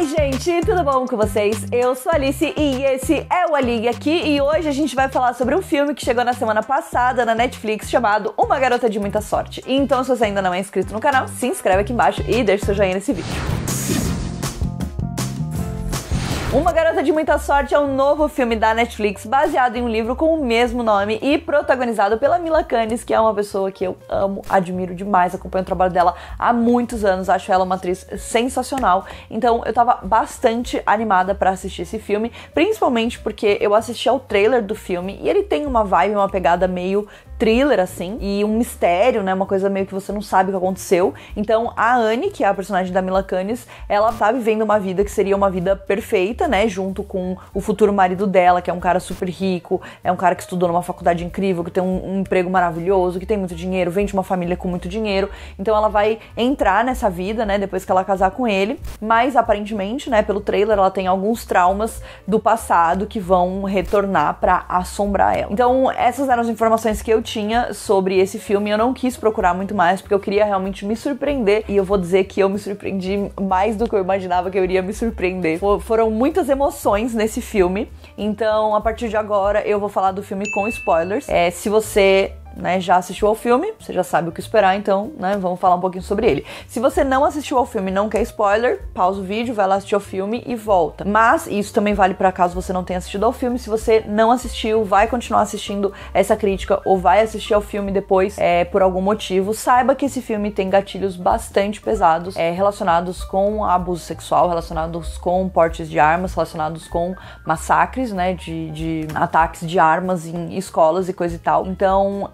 Oi gente, tudo bom com vocês? Eu sou a Alice e esse é o A Liga aqui e hoje a gente vai falar sobre um filme que chegou na semana passada na Netflix chamado Uma Garota de Muita Sorte. Então se você ainda não é inscrito no canal, se inscreve aqui embaixo e deixa seu joinha nesse vídeo. Uma Garota de Muita Sorte é um novo filme da Netflix baseado em um livro com o mesmo nome e protagonizado pela Mila Kunis, que é uma pessoa que eu amo, admiro demais, acompanho o trabalho dela há muitos anos, acho ela uma atriz sensacional. Então eu tava bastante animada pra assistir esse filme, principalmente porque eu assisti ao trailer do filme e ele tem uma vibe, uma pegada meio thriller, assim, e um mistério, né, uma coisa meio que você não sabe o que aconteceu. Então a Annie, que é a personagem da Mila Kunis, ela tá vivendo uma vida que seria uma vida perfeita, né, junto com o futuro marido dela, que é um cara super rico, é um cara que estudou numa faculdade incrível, que tem um emprego maravilhoso, que tem muito dinheiro, vem de uma família com muito dinheiro. Então ela vai entrar nessa vida, né, depois que ela casar com ele, mas aparentemente, né, pelo trailer, ela tem alguns traumas do passado que vão retornar pra assombrar ela. Então essas eram as informações que eu tinha sobre esse filme. Eu não quis procurar muito mais porque eu queria realmente me surpreender e eu vou dizer que eu me surpreendi mais do que eu imaginava que eu iria me surpreender. Foram muitas emoções nesse filme, então a partir de agora eu vou falar do filme com spoilers. Se você já assistiu ao filme, você já sabe o que esperar, então, vamos falar um pouquinho sobre ele. Se você não assistiu ao filme e não quer spoiler, pausa o vídeo, vai lá assistir ao filme e volta. Mas isso também vale para caso você não tenha assistido ao filme. Se você não assistiu, vai continuar assistindo essa crítica ou vai assistir ao filme depois por algum motivo, saiba que esse filme tem gatilhos bastante pesados relacionados com abuso sexual, relacionados com portes de armas, relacionados com massacres, de ataques de armas em escolas e coisa e tal. Então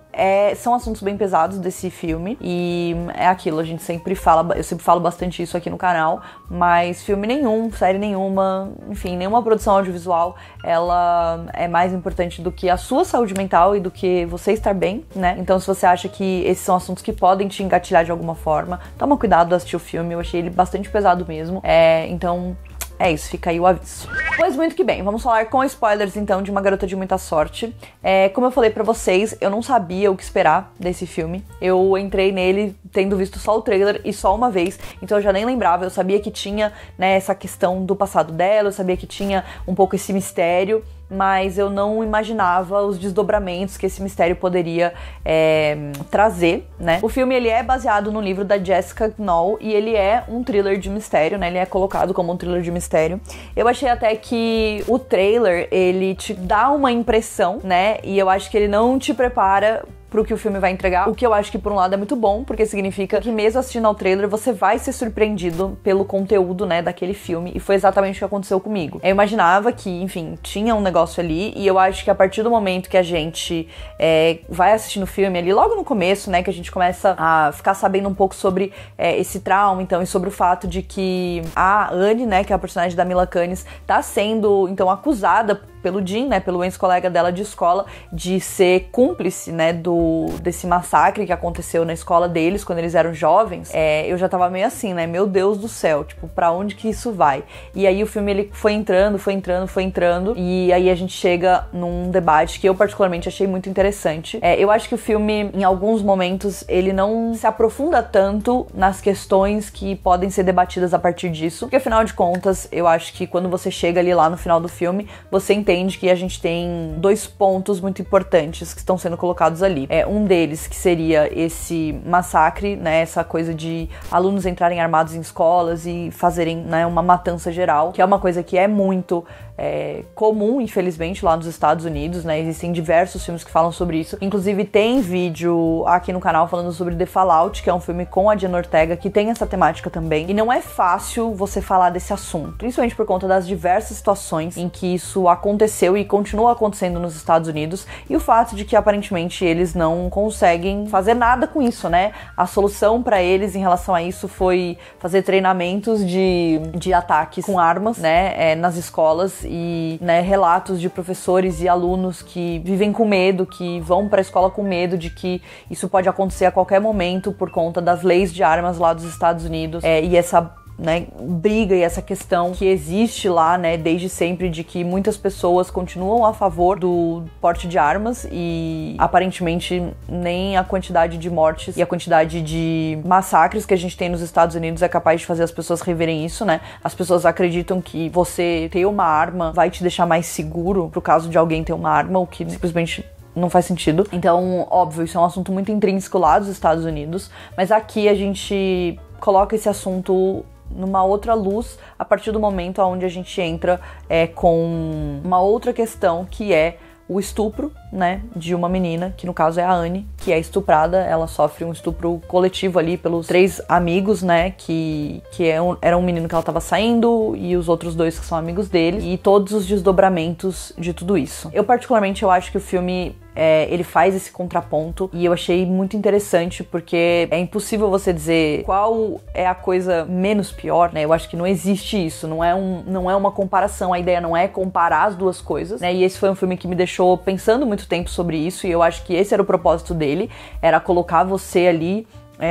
são assuntos bem pesados desse filme e é aquilo, eu sempre falo bastante isso aqui no canal, mas filme nenhum, série nenhuma, enfim, nenhuma produção audiovisual, ela é mais importante do que a sua saúde mental e do que você estar bem, né? Então se você acha que esses são assuntos que podem te engatilhar de alguma forma, toma cuidado ao assistir o filme, eu achei ele bastante pesado mesmo, então é isso, fica aí o aviso. Pois muito que bem, vamos falar com spoilers então de Uma Garota de Muita Sorte. Como eu falei pra vocês, eu não sabia o que esperar desse filme. Eu entrei nele tendo visto só o trailer e só uma vez, então eu já nem lembrava. Eu sabia que tinha, essa questão do passado dela, eu sabia que tinha um pouco esse mistério, mas eu não imaginava os desdobramentos que esse mistério poderia trazer, né? O filme, ele é baseado no livro da Jessica Knoll e ele é um thriller de mistério, né? Ele é colocado como um thriller de mistério. Eu achei até que o trailer, ele te dá uma impressão, né? E eu acho que ele não te prepara pro que o filme vai entregar, o que eu acho que por um lado é muito bom, porque significa que mesmo assistindo ao trailer, você vai ser surpreendido pelo conteúdo, daquele filme, e foi exatamente o que aconteceu comigo. Eu imaginava que, enfim, tinha um negócio ali, e eu acho que a partir do momento que a gente vai assistindo o filme ali, logo no começo, que a gente começa a ficar sabendo um pouco sobre esse trauma, então, e sobre o fato de que a Annie, que é a personagem da Mila Kunis, tá sendo, então, acusada pelo Jim, pelo ex-colega dela de escola, de ser cúmplice, desse massacre que aconteceu na escola deles quando eles eram jovens. Eu já tava meio assim, meu Deus do céu, tipo, pra onde que isso vai? E aí o filme, ele foi entrando, e aí a gente chega num debate que eu particularmente achei muito interessante. Eu acho que o filme, em alguns momentos, ele não se aprofunda tanto nas questões que podem ser debatidas a partir disso, porque afinal de contas, eu acho que quando você chega ali lá no final do filme, você entende que a gente tem dois pontos muito importantes que estão sendo colocados ali. Um deles que seria esse massacre, essa coisa de alunos entrarem armados em escolas e fazerem uma matança geral, que é uma coisa que é muito comum, infelizmente, lá nos Estados Unidos, existem diversos filmes que falam sobre isso, inclusive tem vídeo aqui no canal falando sobre The Fallout, que é um filme com a Jenna Ortega, que tem essa temática também, e não é fácil você falar desse assunto, principalmente por conta das diversas situações em que isso aconteceu e continua acontecendo nos Estados Unidos, e o fato de que aparentemente eles não conseguem fazer nada com isso, A solução pra eles em relação a isso foi fazer treinamentos de ataques com armas, nas escolas, e relatos de professores e alunos que vivem com medo, que vão pra escola com medo de que isso pode acontecer a qualquer momento por conta das leis de armas lá dos Estados Unidos, e essa né, briga e essa questão que existe lá, né, desde sempre, de que muitas pessoas continuam a favor do porte de armas e aparentemente nem a quantidade de mortes e a quantidade de massacres que a gente tem nos Estados Unidos é capaz de fazer as pessoas reverem isso, né? As pessoas acreditam que você ter uma arma vai te deixar mais seguro pro caso de alguém ter uma arma, o que simplesmente não faz sentido. Então, óbvio, isso é um assunto muito intrínseco lá dos Estados Unidos, mas aqui a gente coloca esse assunto numa outra luz a partir do momento onde a gente entra com uma outra questão, que é o estupro, né, de uma menina, que no caso é a Anne, que é estuprada. Ela sofre um estupro coletivo ali pelos 3 amigos, né, era um menino que ela tava saindo e os outros 2 que são amigos dele, e todos os desdobramentos de tudo isso. Eu particularmente, eu acho que o filme ele faz esse contraponto e eu achei muito interessante, porque é impossível você dizer qual é a coisa menos pior, né? Eu acho que não existe isso, não é uma comparação, a ideia não é comparar as duas coisas, né? E esse foi um filme que me deixou pensando muito tempo sobre isso, e eu acho que esse era o propósito dele, era colocar você ali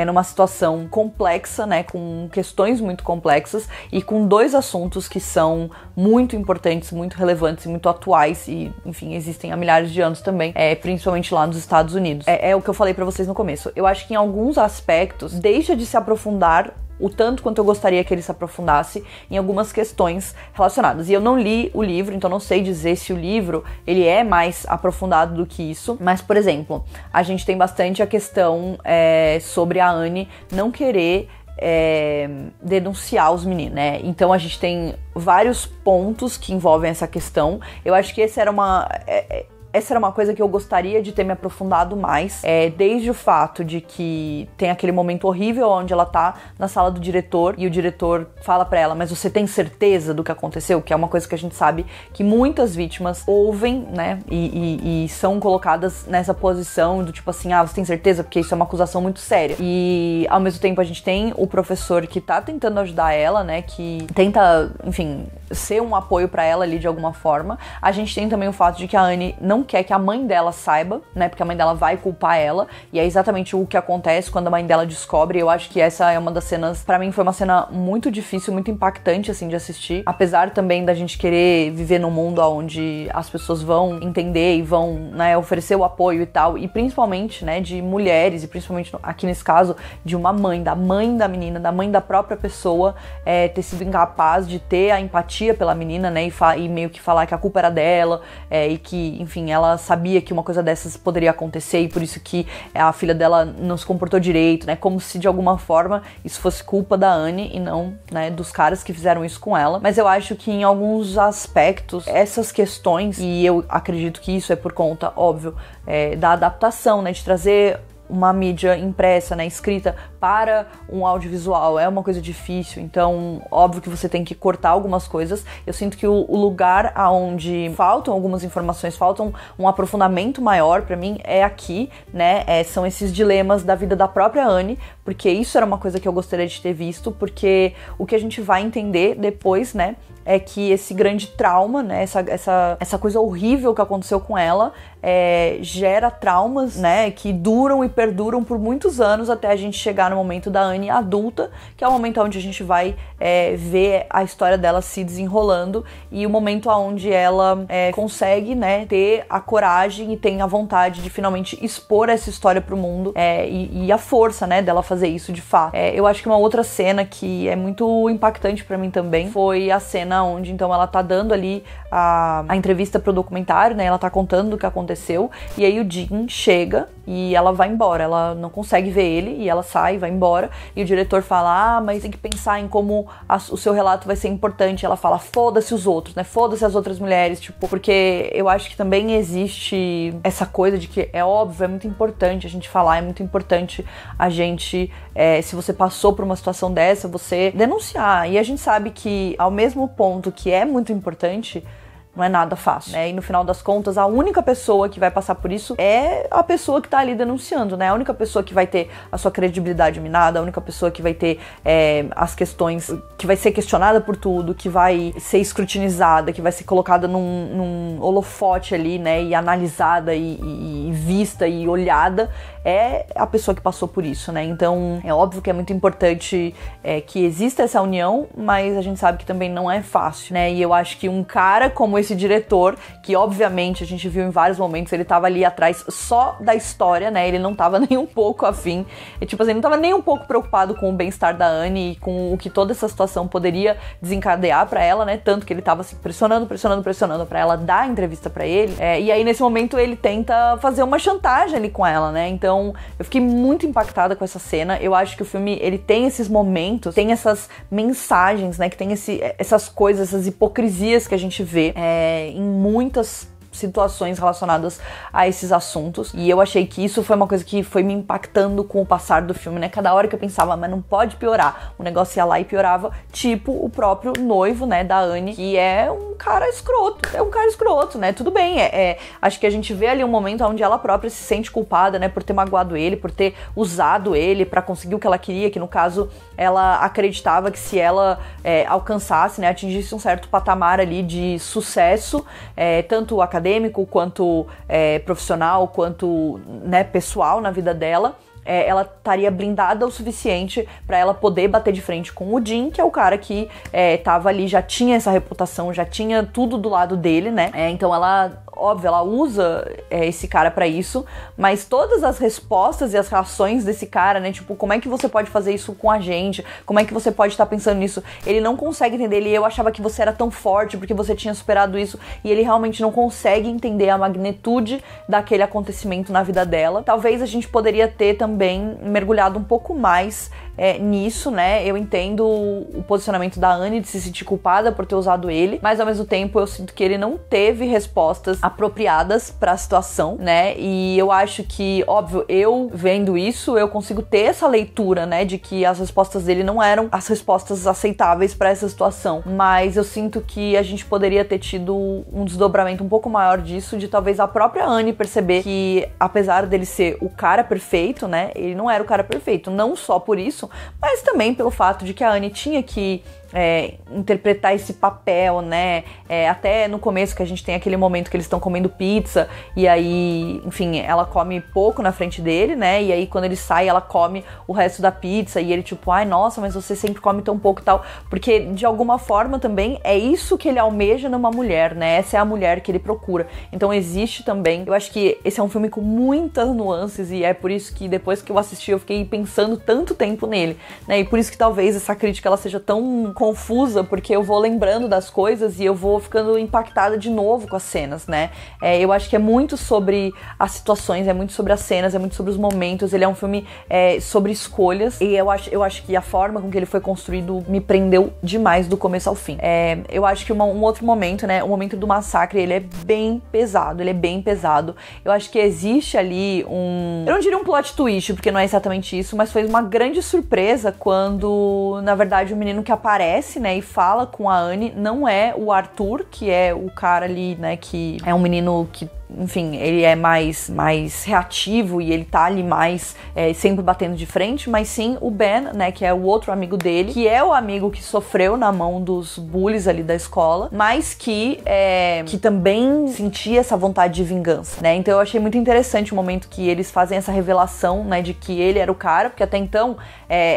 numa situação complexa, né, com questões muito complexas e com 2 assuntos que são muito importantes, muito relevantes e muito atuais e, enfim, existem há milhares de anos também, principalmente lá nos Estados Unidos. É o que eu falei pra vocês no começo. Eu acho que em alguns aspectos deixa de se aprofundar o tanto quanto eu gostaria que ele se aprofundasse em algumas questões relacionadas. E eu não li o livro, então não sei dizer se o livro ele é mais aprofundado do que isso. Mas, por exemplo, a gente tem bastante a questão sobre a Anne não querer denunciar os meninos, né? Então a gente tem vários pontos que envolvem essa questão. Eu acho que essa era uma coisa que eu gostaria de ter me aprofundado mais, desde o fato de que tem aquele momento horrível onde ela tá na sala do diretor e o diretor fala pra ela, mas você tem certeza do que aconteceu? Que é uma coisa que a gente sabe que muitas vítimas ouvem, né, e são colocadas nessa posição do tipo assim, você tem certeza? Porque isso é uma acusação muito séria. E ao mesmo tempo a gente tem o professor que tá tentando ajudar ela, né, que tenta, enfim, ser um apoio pra ela ali de alguma forma. A gente tem também o fato de que a Anne não quer que a mãe dela saiba, né, porque a mãe dela vai culpar ela, e é exatamente o que acontece quando a mãe dela descobre. Eu acho que essa é uma das cenas, pra mim foi uma cena muito difícil, muito impactante, assim, de assistir, apesar também da gente querer viver num mundo onde as pessoas vão entender e vão, né, oferecer o apoio e tal, e principalmente, né, de mulheres, e principalmente aqui nesse caso, de uma mãe da menina, da mãe da própria pessoa, ter sido incapaz de ter a empatia pela menina, né, e meio que falar que a culpa era dela, e que, enfim, ela sabia que uma coisa dessas poderia acontecer e por isso que a filha dela não se comportou direito, né, como se de alguma forma isso fosse culpa da Anne e não, né, dos caras que fizeram isso com ela. Mas eu acho que em alguns aspectos, essas questões, e eu acredito que isso é por conta, óbvio, da adaptação, né, de trazer uma mídia impressa, né, escrita para um audiovisual é uma coisa difícil, então óbvio que você tem que cortar algumas coisas. Eu sinto que o lugar aonde faltam algumas informações, faltam um aprofundamento maior pra mim é aqui, né, são esses dilemas da vida da própria Anne, porque isso era uma coisa que eu gostaria de ter visto, porque o que a gente vai entender depois, né, é que esse grande trauma, né, essa coisa horrível que aconteceu com ela, gera traumas, né, que duram e perduram por muitos anos até a gente chegar no momento da Anne adulta, que é o momento onde a gente vai ver a história dela se desenrolando e o momento onde ela consegue, né, ter a coragem e tem a vontade de finalmente expor essa história pro mundo e a força, né, dela fazer isso de fato. Eu acho que uma outra cena que é muito impactante pra mim também foi a cena onde então ela tá dando ali a entrevista pro documentário, né, ela tá contando do que aconteceu e aí o Jim chega e ela vai embora, ela não consegue ver ele e ela sai, vai embora e o diretor fala, mas tem que pensar em como o seu relato vai ser importante. Ela fala, foda-se os outros, né, foda-se as outras mulheres, tipo, porque eu acho que também existe essa coisa de que é óbvio, é muito importante a gente falar, é muito importante a gente, se você passou por uma situação dessa, você denunciar, e a gente sabe que ao mesmo ponto que é muito importante, não é nada fácil, né? E no final das contas, a única pessoa que vai passar por isso é a pessoa que tá ali denunciando, né? A única pessoa que vai ter a sua credibilidade minada, a única pessoa que vai ter as questões, que vai ser questionada por tudo, que vai ser escrutinizada, que vai ser colocada num holofote ali, né? E analisada e vista e olhada, é a pessoa que passou por isso, né? Então é óbvio que é muito importante que exista essa união, mas a gente sabe que também não é fácil, né? E eu acho que um cara como esse diretor, que obviamente a gente viu em vários momentos, ele tava ali atrás só da história, né? Ele não tava nem um pouco afim, tipo assim, não tava nem um pouco preocupado com o bem-estar da Anne e com o que toda essa situação poderia desencadear pra ela, né? Tanto que ele tava assim, pressionando pra ela dar a entrevista pra ele. E aí nesse momento ele tenta fazer uma chantagem ali com ela, né? Então eu fiquei muito impactada com essa cena. Eu acho que o filme, ele tem esses momentos, tem essas mensagens, né? Que tem essas coisas, essas hipocrisias que a gente vê em muitas situações relacionadas a esses assuntos, e eu achei que isso foi uma coisa que foi me impactando com o passar do filme, né? Cada hora que eu pensava, mas não pode piorar, o negócio ia lá e piorava, tipo o próprio noivo, né, da Anne, que é um cara escroto, né? Tudo bem, acho que a gente vê ali um momento onde ela própria se sente culpada, né, por ter magoado ele, por ter usado ele pra conseguir o que ela queria, que no caso ela acreditava que se ela alcançasse, né, atingisse um certo patamar ali de sucesso, tanto acadêmico, quanto profissional, quanto, né, pessoal na vida dela, ela estaria blindada o suficiente pra ela poder bater de frente com o Jim, que é o cara que tava ali, já tinha essa reputação, já tinha tudo do lado dele, né? Então ela, óbvio, ela usa esse cara pra isso, mas todas as respostas e as reações desse cara, né? Tipo, como é que você pode fazer isso com a gente? Como é que você pode estar pensando nisso? Ele não consegue entender. Eu achava que você era tão forte porque você tinha superado isso, e ele realmente não consegue entender a magnitude daquele acontecimento na vida dela. Talvez a gente poderia ter também mergulhado um pouco mais nisso, né? Eu entendo o posicionamento da Anne de se sentir culpada por ter usado ele, mas ao mesmo tempo eu sinto que ele não teve respostas apropriadas pra situação, né? E eu acho que, óbvio, eu vendo isso, eu consigo ter essa leitura, né, de que as respostas dele não eram as respostas aceitáveis pra essa situação, mas eu sinto que a gente poderia ter tido um desdobramento um pouco maior disso, de talvez a própria Anne perceber que, apesar dele ser o cara perfeito, né, ele não era o cara perfeito, não só por isso, mas também pelo fato de que a Anne tinha que interpretar esse papel, né? Até no começo que a gente tem aquele momento que eles estão comendo pizza e aí, enfim, ela come pouco na frente dele, né? E aí quando ele sai, ela come o resto da pizza e ele tipo, ai, nossa, mas você sempre come tão pouco e tal. Porque de alguma forma também é isso que ele almeja numa mulher, né? Essa é a mulher que ele procura. Então existe também, eu acho que esse é um filme com muitas nuances e é por isso que depois que eu assisti eu fiquei pensando tanto tempo nele, né? E por isso que talvez essa crítica ela seja tão confusa, porque eu vou lembrando das coisas e eu vou ficando impactada de novo com as cenas, né? Eu acho que é muito sobre as situações, é muito sobre as cenas, é muito sobre os momentos. Ele é um filme sobre escolhas e eu acho que a forma com que ele foi construído me prendeu demais do começo ao fim. Eu acho que um outro momento, né? O momento do massacre, ele é bem pesado, Eu acho que existe ali eu não diria um plot twist, porque não é exatamente isso, mas foi uma grande surpresa quando, na verdade, o menino que aparece, né, e fala com a Anne não é o Arthur, que é o cara ali, né, que é um menino que, enfim, ele é mais reativo e ele tá ali mais sempre batendo de frente, mas sim o Ben, né, que é o outro amigo dele, que é o amigo que sofreu na mão dos bullies ali da escola, mas que também sentia essa vontade de vingança, né? Então eu achei muito interessante o momento que eles fazem essa revelação, né, de que ele era o cara, porque até então,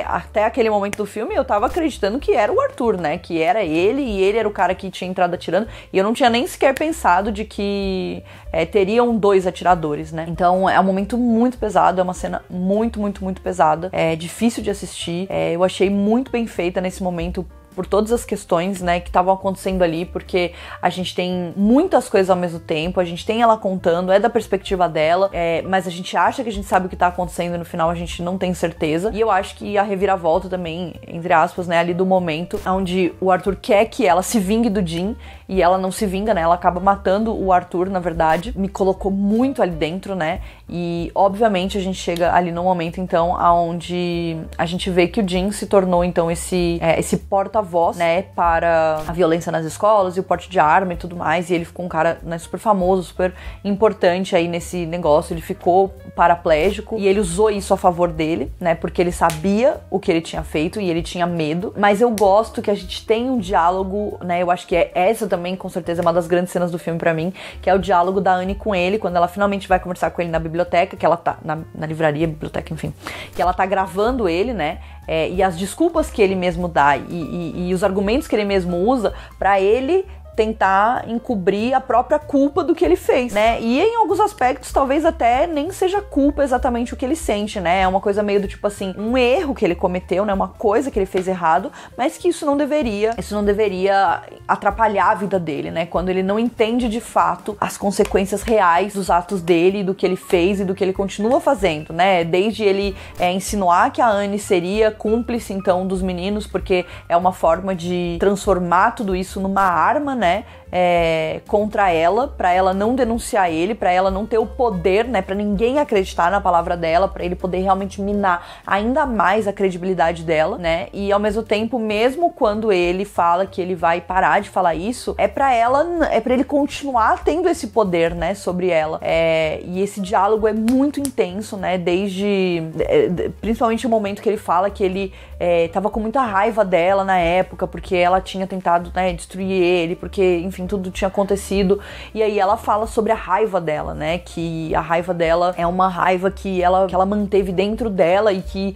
até aquele momento do filme, eu tava acreditando que era o Arthur, né, que era ele, e ele era o cara que tinha entrado atirando, e eu não tinha nem sequer pensado de que teriam 2 atiradores, né? Então é um momento muito pesado, é uma cena muito, muito, muito pesada, é difícil de assistir, eu achei muito bem feita nesse momento, por todas as questões, né, que estavam acontecendo ali, porque a gente tem muitas coisas ao mesmo tempo, a gente tem ela contando, é da perspectiva dela, mas a gente acha que a gente sabe o que tá acontecendo e no final a gente não tem certeza. E eu acho que a reviravolta também, entre aspas, né, ali do momento onde o Arthur quer que ela se vingue do Jim e ela não se vinga, né, ela acaba matando o Arthur, na verdade, me colocou muito ali dentro, né, e obviamente a gente chega ali no momento, então, aonde a gente vê que o Jim se tornou, então, esse porta voz, né, para a violência nas escolas e o porte de arma e tudo mais, e ele ficou um cara, né, super famoso, super importante aí nesse negócio. Ele ficou paraplégico e ele usou isso a favor dele, né, porque ele sabia o que ele tinha feito e ele tinha medo. Mas eu gosto que a gente tenha um diálogo, né, eu acho que essa também, com certeza, é uma das grandes cenas do filme pra mim, que é o diálogo da Annie com ele, quando ela finalmente vai conversar com ele na biblioteca, que ela tá, na livraria, biblioteca, enfim, que ela tá gravando ele, né, e as desculpas que ele mesmo dá e os argumentos que ele mesmo usa pra ele tentar encobrir a própria culpa do que ele fez, né? E em alguns aspectos, talvez até nem seja culpa exatamente o que ele sente, né? É uma coisa meio do tipo assim, um erro que ele cometeu, né? Uma coisa que ele fez errado, mas que isso não deveria atrapalhar a vida dele, né? Quando ele não entende de fato as consequências reais dos atos dele, do que ele fez e do que ele continua fazendo, né? Desde ele insinuar que a Annie seria cúmplice, então, dos meninos, porque é uma forma de transformar tudo isso numa arma, né? Contra ela, pra ela não denunciar ele, pra ela não ter o poder, né, pra ninguém acreditar na palavra dela, pra ele poder realmente minar ainda mais a credibilidade dela, né, e ao mesmo tempo, mesmo quando ele fala que ele vai parar de falar isso, é pra ele continuar tendo esse poder, né, sobre ela, e esse diálogo é muito intenso, né, principalmente o momento que ele fala que ele tava com muita raiva dela na época, porque ela tinha tentado, né, destruir ele, porque, enfim, tudo tinha acontecido, e aí ela fala sobre a raiva dela, né, que a raiva dela é uma raiva que ela manteve dentro dela e que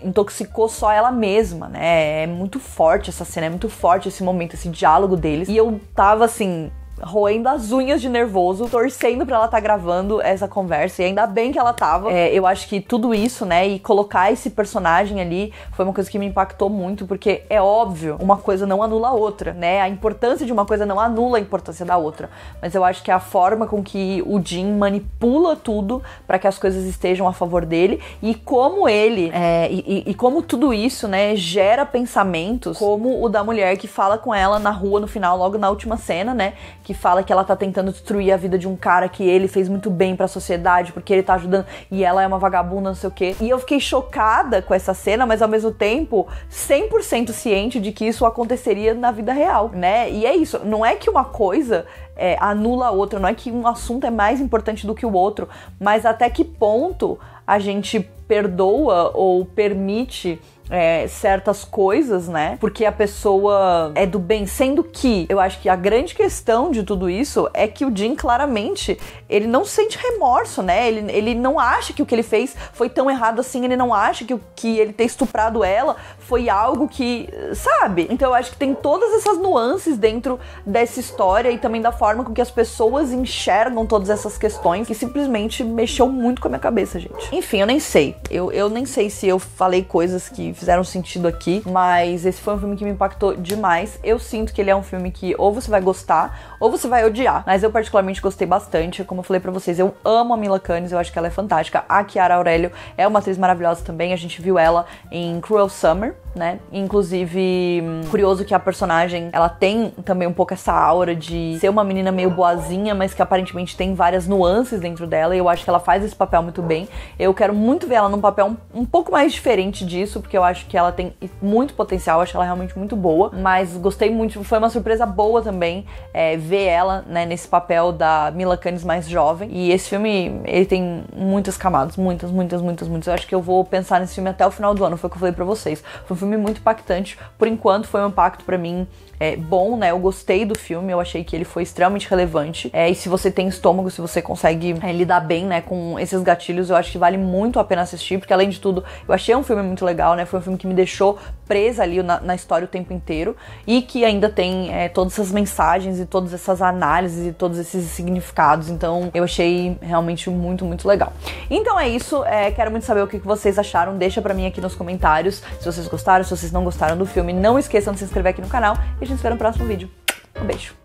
intoxicou só ela mesma, né, é muito forte essa cena, é muito forte esse momento, esse diálogo deles, e eu tava assim, roendo as unhas de nervoso, torcendo pra ela tá gravando essa conversa, e ainda bem que ela tava. Eu acho que tudo isso, né, e colocar esse personagem ali foi uma coisa que me impactou muito, porque é óbvio, uma coisa não anula a outra, né, a importância de uma coisa não anula a importância da outra, mas eu acho que é a forma com que o Jim manipula tudo pra que as coisas estejam a favor dele, e como ele, e como tudo isso, né, gera pensamentos, como o da mulher que fala com ela na rua no final, logo na última cena, né, que fala que ela tá tentando destruir a vida de um cara que ele fez muito bem pra sociedade, porque ele tá ajudando, e ela é uma vagabunda, não sei o quê. E eu fiquei chocada com essa cena, mas ao mesmo tempo 100% ciente de que isso aconteceria na vida real, né? E é isso, não é que uma coisa anula a outra, não é que um assunto é mais importante do que o outro, mas até que ponto a gente perdoa ou permite certas coisas, né? Porque a pessoa é do bem, sendo que eu acho que a grande questão de tudo isso é que o Jim, claramente, ele não sente remorso, né? Ele não acha que o que ele fez foi tão errado assim, ele não acha que ele ter estuprado ela foi algo que, sabe? Então eu acho que tem todas essas nuances dentro dessa história e também da forma com que as pessoas enxergam todas essas questões, que simplesmente mexeu muito com a minha cabeça, gente. Enfim, eu nem sei. Eu nem sei se eu falei coisas que fizeram sentido aqui, mas esse foi um filme que me impactou demais. Eu sinto que ele é um filme que ou você vai gostar ou você vai odiar, mas eu particularmente gostei bastante. Como eu falei pra vocês, eu amo a Mila Kunis, eu acho que ela é fantástica. A Chiara Aurélio é uma atriz maravilhosa também, a gente viu ela em Cruel Summer, né? Inclusive, curioso que a personagem, ela tem também um pouco essa aura de ser uma menina meio boazinha, mas que aparentemente tem várias nuances dentro dela, e eu acho que ela faz esse papel muito bem. Eu quero muito ver ela num papel um pouco mais diferente disso, porque eu acho que ela tem muito potencial, eu acho ela realmente muito boa, mas gostei muito, foi uma surpresa boa também ver ela, né, nesse papel da Mila Kunis mais jovem. E esse filme, ele tem muitas camadas, muitas. Eu acho que eu vou pensar nesse filme até o final do ano, foi o que eu falei pra vocês. Foi um filme muito impactante, por enquanto foi um impacto pra mim bom, né, eu gostei do filme, eu achei que ele foi extremamente relevante, e se você tem estômago, se você consegue lidar bem, né, com esses gatilhos, eu acho que vale muito a pena assistir, porque além de tudo, eu achei um filme muito legal, né, foi um filme que me deixou presa ali na história o tempo inteiro, e que ainda tem todas essas mensagens e todas essas análises e todos esses significados, então eu achei realmente muito legal. Então é isso, quero muito saber o que vocês acharam, deixa pra mim aqui nos comentários, se vocês gostaram, se vocês não gostaram do filme, não esqueçam de se inscrever aqui no canal, e a gente se vê no próximo vídeo. Um beijo!